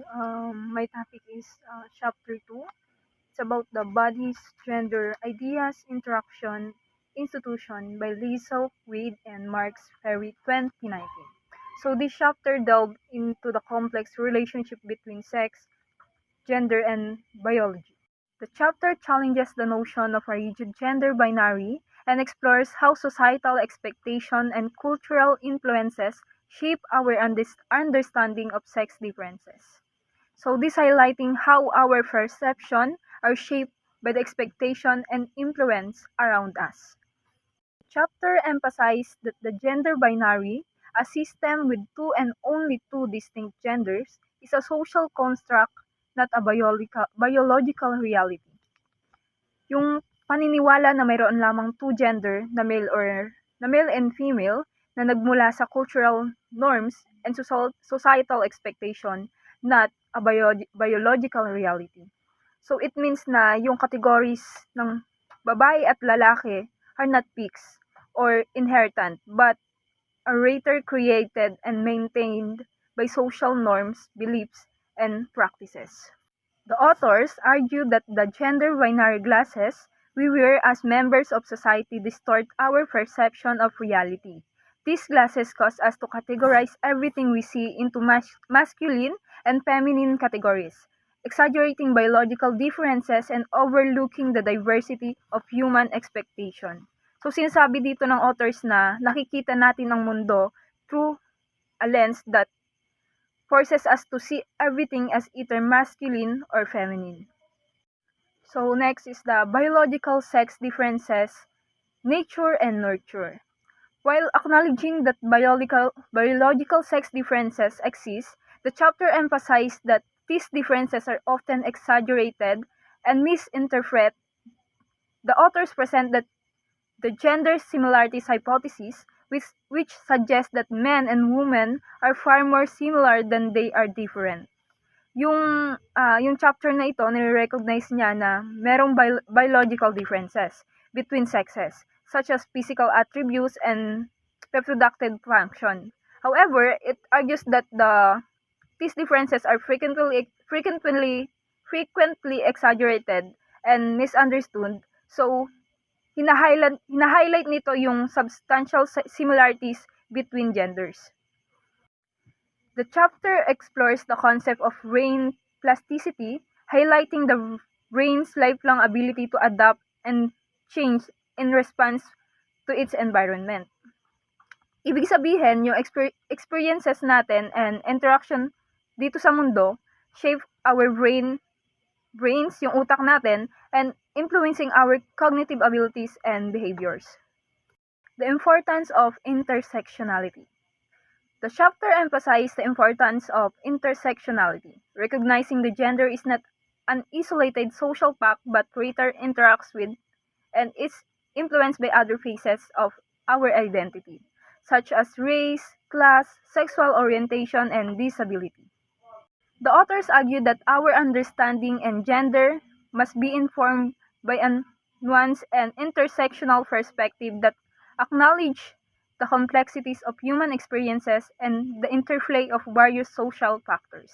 My topic is chapter 2. It's about the body's gender ideas, interaction, institution by Lisa Wade and Marks Ferry 2019. So this chapter delved into the complex relationship between sex, gender, and biology. The chapter challenges the notion of a rigid gender binary and explores how societal expectation and cultural influences shape our understanding of sex differences. So this highlighting how our perception are shaped by the expectation and influence around us. The chapter emphasized that the gender binary, a system with two and only two distinct genders, is a social construct, not a biological reality. Yung paniniwala na mayroon lamang two gender na male and female na nagmula sa cultural norms and societal expectation, not a biological reality. So it means na yung categories ng babae at lalaki are not fixed or inheritant, but are rather created and maintained by social norms, beliefs, and practices. The authors argue that the gender binary glasses we wear as members of society distort our perception of reality. These glasses cause us to categorize everything we see into masculine and feminine categories, exaggerating biological differences and overlooking the diversity of human expectation. So sinasabi dito ng authors na nakikita natin ang mundo through a lens that forces us to see everything as either masculine or feminine. So next is the biological sex differences, nature and nurture. While acknowledging that biological sex differences exist, the chapter emphasized that these differences are often exaggerated and misinterpreted. The authors present that the gender similarities hypothesis, which suggests that men and women are far more similar than they are different. Yung chapter na ito, nire-recognize niya na merong biological differences between sexes, such as physical attributes and reproductive function. However, it argues that these differences are frequently exaggerated and misunderstood. So, hina-highlight nito yung substantial similarities between genders. The chapter explores the concept of brain plasticity, highlighting the brain's lifelong ability to adapt and change in response to its environment. Ibig sabihin, yung experiences natin and interaction dito sa mundo shape our brains, yung utak natin, and influencing our cognitive abilities and behaviors. The importance of intersectionality. The chapter emphasized the importance of intersectionality, recognizing the gender is not an isolated social fact but rather interacts with and is influenced by other phases of our identity, such as race, class, sexual orientation, and disability. The authors argue that our understanding and gender must be informed by a nuanced and intersectional perspective that acknowledge the complexities of human experiences and the interplay of various social factors.